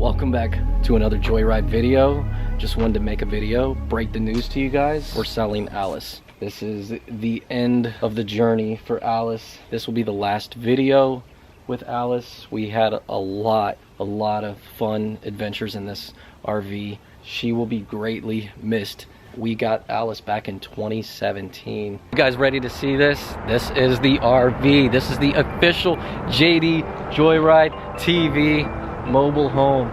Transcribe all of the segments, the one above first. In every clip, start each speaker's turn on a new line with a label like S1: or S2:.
S1: Welcome back to another Joyride video. Just wanted to make a video, break the news to you guys. We're selling Alice. This is the end of the journey for Alice. This will be the last video with Alice. We had a lot of fun adventures in this RV. She will be greatly missed. We got Alice back in 2017. You guys ready to see this? This is the RV. This is the official JD Joyride TV mobile home.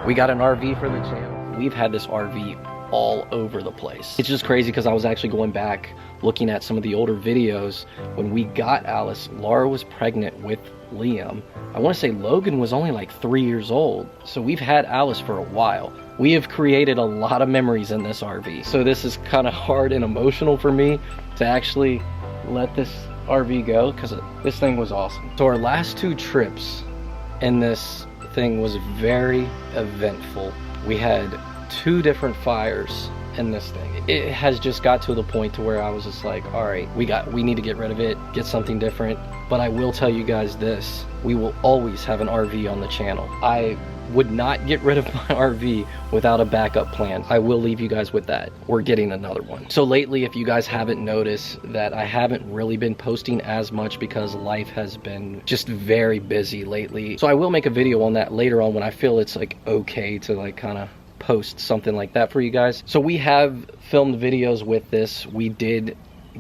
S1: We got an RV for the channel. We've had this RV all over the place. It's just crazy because I was actually going back looking at some of the older videos. When we got Alice, Laura was pregnant with Liam. I want to say Logan was only like 3 years old. So we've had Alice for a while. We have created a lot of memories in this RV. So this is kind of hard and emotional for me to actually let this RV go because this thing was awesome. So our last 2 trips in this thing was very eventful. We had 2 different fires in this thing. It has just got to the point to where I was just like, all right, we need to get rid of it, get something different. But I will tell you guys this, we will always have an RV on the channel. I would not get rid of my RV without a backup plan. I will leave you guys with that. We're getting another one. So lately, if you guys haven't noticed, that I haven't really been posting as much because life has been just very busy lately. So I will make a video on that later on when I feel it's like okay to like kind of post something like that for you guys. So we have filmed videos with this. We did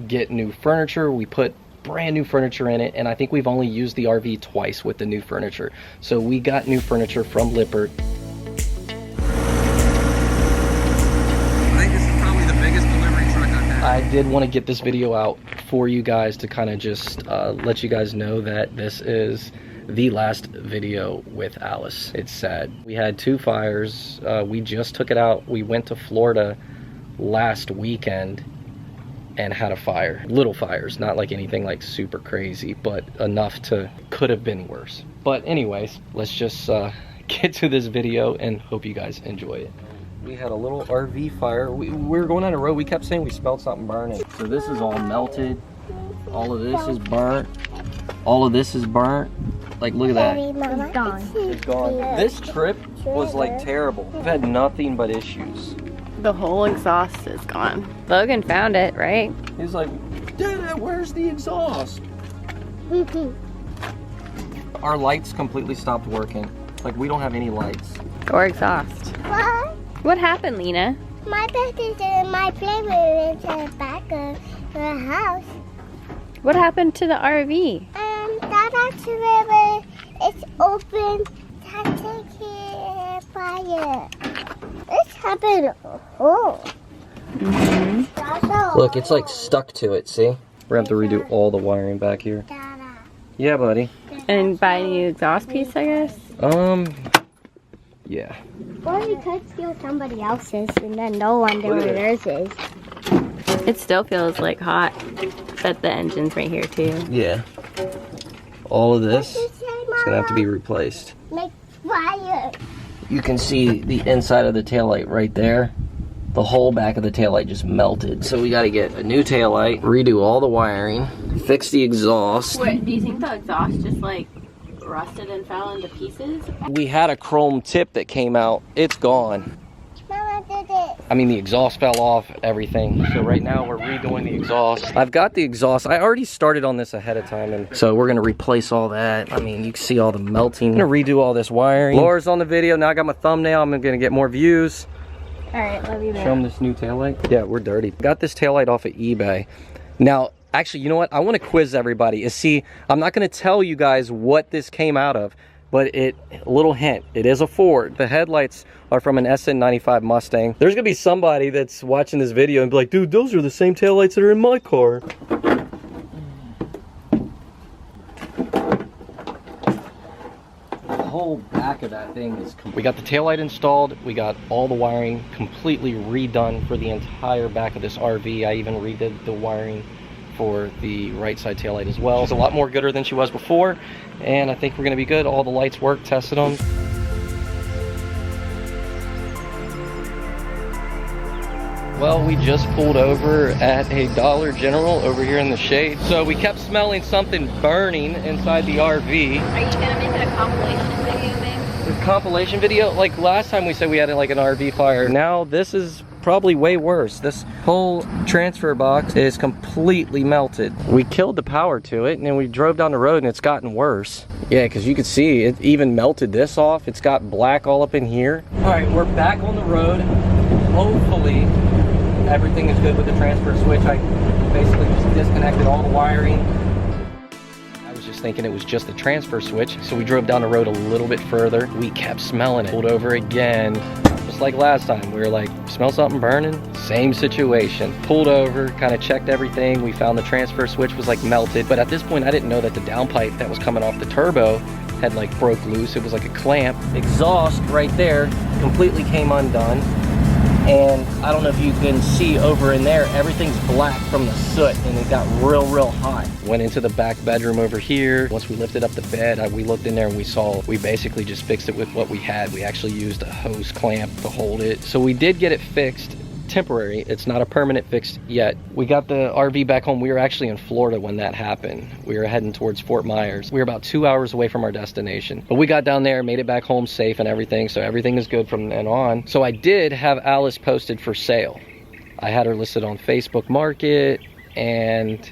S1: get new furniture. We put brand new furniture in it, and I think we've only used the RV twice with the new furniture. So we got new furniture from Lippert. I think this is probably the biggest delivery truck I've had. I did want to get this video out for you guys to kind of just let you guys know that this is the last video with Alice. It's sad. We had 2 fires. We just took it out. We went to Florida last weekend and had a fire. Little fires, not like anything like super crazy, but enough to, could have been worse. But anyways, let's just get to this video and hope you guys enjoy it. We had a little RV fire. We were going on a road, we kept saying we smelled something burning. So this is all melted. All of this is burnt. All of this is burnt. Like, look at that.
S2: It's gone.
S1: It's gone. This trip was like terrible. We've had nothing but issues.
S2: The whole exhaust is gone. Logan found it, right?
S1: He's like, Dad, where's the exhaust? Our lights completely stopped working. Like, we don't have any lights.
S2: Or exhaust. What happened, Lena?
S3: My bed is in my playroom in the back of the house.
S2: What happened to the RV?
S3: That's where it's open. That's a fire. This happened. Oh.
S1: Look, it's like stuck to it, see? We're gonna have to redo all the wiring back here. Yeah, buddy.
S2: And buy a new exhaust piece, I guess?
S1: Yeah.
S3: Or you could steal somebody else's and then no one knew where theirs is.
S2: It still feels like hot. But the engine's right here too.
S1: Yeah. All of this is gonna have to be replaced.
S3: Make fire.
S1: You can see the inside of the taillight right there. The whole back of the taillight just melted. So we gotta get a new taillight, redo all the wiring, fix the exhaust.
S2: Wait, do you think the exhaust just like rusted and fell into pieces?
S1: We had a chrome tip that came out. It's gone.
S3: Mama did it.
S1: I mean, the exhaust fell off, everything. So right now we're redoing the exhaust. I've got the exhaust. I already started on this ahead of time, and so we're gonna replace all that. I mean, you can see all the melting. I'm gonna redo all this wiring. Laura's on the video. Now I got my thumbnail. I'm gonna get more views.
S2: All right, love you, man.
S1: Show them this new taillight. Yeah, we're dirty. Got this taillight off of eBay. Now, actually, you know what? I want to quiz everybody. See, I'm not gonna tell you guys what this came out of, but a little hint, it is a Ford. The headlights are from an SN95 Mustang. There's gonna be somebody that's watching this video and be like, dude, those are the same taillights that are in my car. The whole back of that thing is complete. We got the taillight installed. We got all the wiring completely redone for the entire back of this RV. I even redid the wiring for the right side taillight as well. It's a lot more gooder than she was before, and I think we're gonna be good. All the lights work, tested them. Well, we just pulled over at a Dollar General over here in the shade. So we kept smelling something burning inside the RV.
S2: Are you gonna make it a compilation video, babe?
S1: compilation video. Like last time we said we had like an RV fire. Now this is probably way worse. This whole transfer box is completely melted. We killed the power to it and then we drove down the road and it's gotten worse. Yeah, because you can see it even melted this off. It's got black all up in here. All right, we're back on the road. Hopefully everything is good with the transfer switch. I basically just disconnected all the wiring. I was just thinking it was just the transfer switch, so we drove down the road a little bit further. We kept smelling it. Pulled over again, just like last time. We were like, smell something burning? Same situation. Pulled over, kind of checked everything. We found the transfer switch was like melted, but at this point I didn't know that the downpipe that was coming off the turbo had like broke loose. It was like a clamp. Exhaust right there completely came undone. And I don't know if you can see over in there, everything's black from the soot and it got real hot. Went into the back bedroom over here. Once we lifted up the bed, we looked in there and we saw, we basically just fixed it with what we had. We actually used a hose clamp to hold it. So we did get it fixed. Temporary. It's not a permanent fix yet. We got the RV back home. We were actually in Florida when that happened. We were heading towards Fort Myers. We were about 2 hours away from our destination, but we got down there, made it back home safe and everything, so everything is good from then on. So I did have Alice posted for sale. I had her listed on Facebook Market and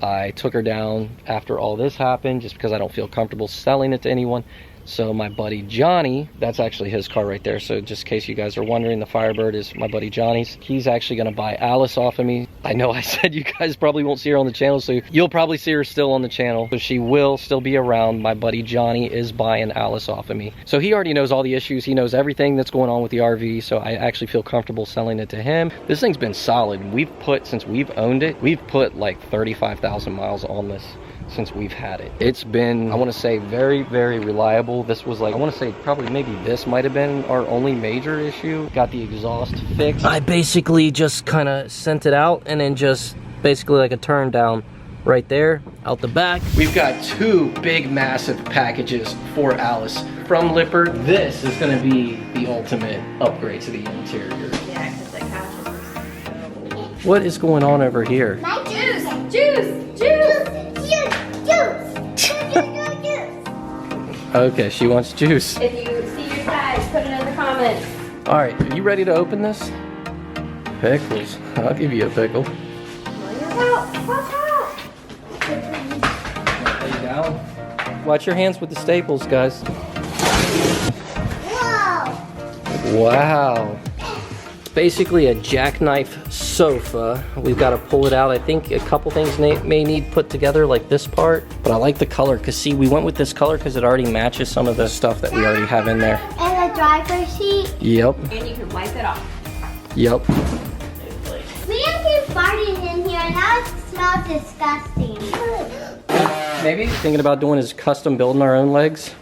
S1: I took her down after all this happened just because I don't feel comfortable selling it to anyone. So my buddy Johnny, that's actually his car right there. So just in case you guys are wondering, the Firebird is my buddy Johnny's. He's actually gonna buy Alice off of me. I know I said you guys probably won't see her on the channel, so you'll probably see her still on the channel. So she will still be around. My buddy Johnny is buying Alice off of me. So he already knows all the issues. He knows everything that's going on with the RV. So I actually feel comfortable selling it to him. This thing's been solid. We've put, since we've owned it, we've put like 35,000 miles on this since we've had it. It's been, I want to say, very reliable. This was like, I want to say probably maybe this might have been our only major issue. Got the exhaust fixed. I basically just kind of sent it out and then just basically like a turn down right there out the back. We've got two big massive packages for Alice from Lippert. This is going to be the ultimate upgrade to the interior.
S2: Yeah, because the couch is so...
S1: What is going on over here?
S3: Juice.
S1: Okay, she wants juice.
S2: If you see your size, put it in the comments.
S1: All right, are you ready to open this? Pickles. I'll give you a pickle. Lay down. Watch your hands with the staples, guys.
S3: Whoa.
S1: Wow. It's basically a jackknife sofa. We've got to pull it out. I think a couple things may need put together, like this part. But I like the color, because see, we went with this color because it already matches some of the stuff that we already have in there.
S3: And a driver's seat.
S1: Yep.
S2: And you can wipe it off.
S1: Yep.
S3: We have keep farting in here and now it smells disgusting.
S1: Maybe thinking about doing is custom building our own legs.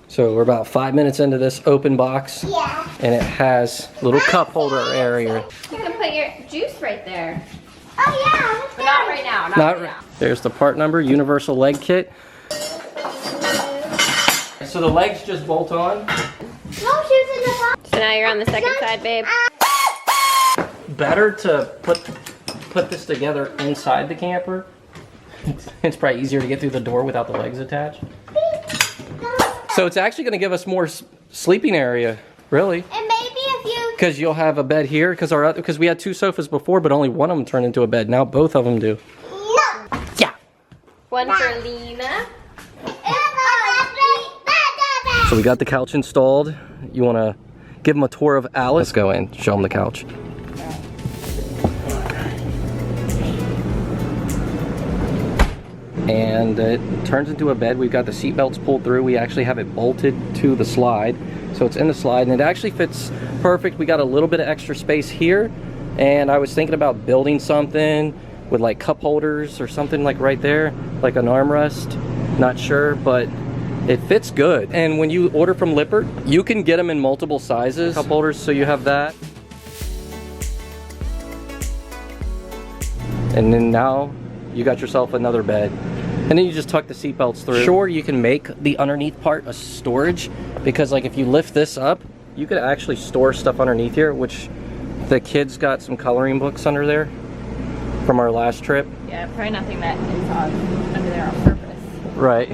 S1: So we're about 5 minutes into this open box.
S3: Yeah.
S1: And it has a little cup holder area.
S2: You can put your juice right there.
S3: Oh yeah.
S2: But not right now. Not right now.
S1: There's the part number, universal leg kit. So the legs just bolt on.
S3: No shoes in the box.
S2: So now you're on the second side, babe.
S1: Better to put this together inside the camper. It's probably easier to get through the door without the legs attached. So it's actually going to give us more sleeping area, really.
S3: And maybe if you...
S1: Because you'll have a bed here, because we had two sofas before, but only one of them turned into a bed. Now both of them do.
S3: No.
S1: Yeah.
S2: One for Lena.
S1: So we got the couch installed. You want to give them a tour of Alice? Let's go in, show them the couch. And it turns into a bed. We've got the seat belts pulled through. We actually have it bolted to the slide. So it's in the slide and it actually fits perfect. We got a little bit of extra space here. And I was thinking about building something with like cup holders or something like right there, like an armrest. Not sure, but it fits good. And when you order from Lippert, you can get them in multiple sizes, cup holders, so you have that. And then now you got yourself another bed. And then you just tuck the seat belts through. Sure, you can make the underneath part a storage, because like if you lift this up, you could actually store stuff underneath here, which the kids got some coloring books under there from our last trip.
S2: Yeah, probably nothing that is under there on purpose.
S1: Right.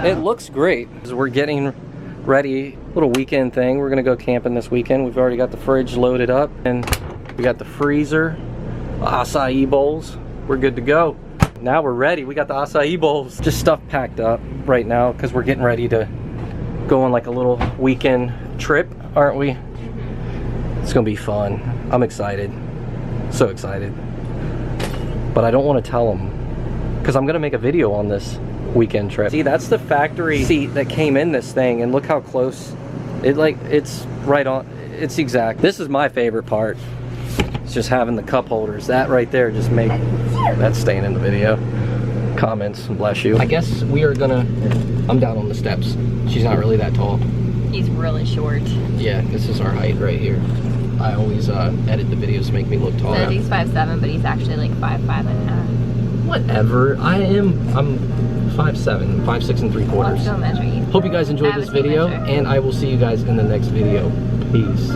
S1: It looks great. We're getting ready, little weekend thing. We're gonna go camping this weekend. We've already got the fridge loaded up and we got the freezer, acai bowls. We're good to go. Now we're ready. We got the acai bowls. Just stuff packed up right now because we're getting ready to go on like a little weekend trip, aren't we? It's gonna be fun. I'm excited. So excited. But I don't want to tell them because I'm gonna make a video on this weekend trip. See, that's the factory seat that came in this thing, and look how close it's right on. It's exact. This is my favorite part. It's just having the cup holders. That right there just make that staying in the video. Comments, bless you. I guess we are gonna, I'm down on the steps. She's not really that tall.
S2: He's really short.
S1: Yeah, this is our height right here. I always edit the videos to make me look taller.
S2: So he's 5'7", but he's actually like 5'5".
S1: Whatever. I'm 5'7", 5'6" and 3/4.
S2: Let's go measure you.
S1: Hope you guys enjoyed this video, and I will see you guys in the next video. Peace.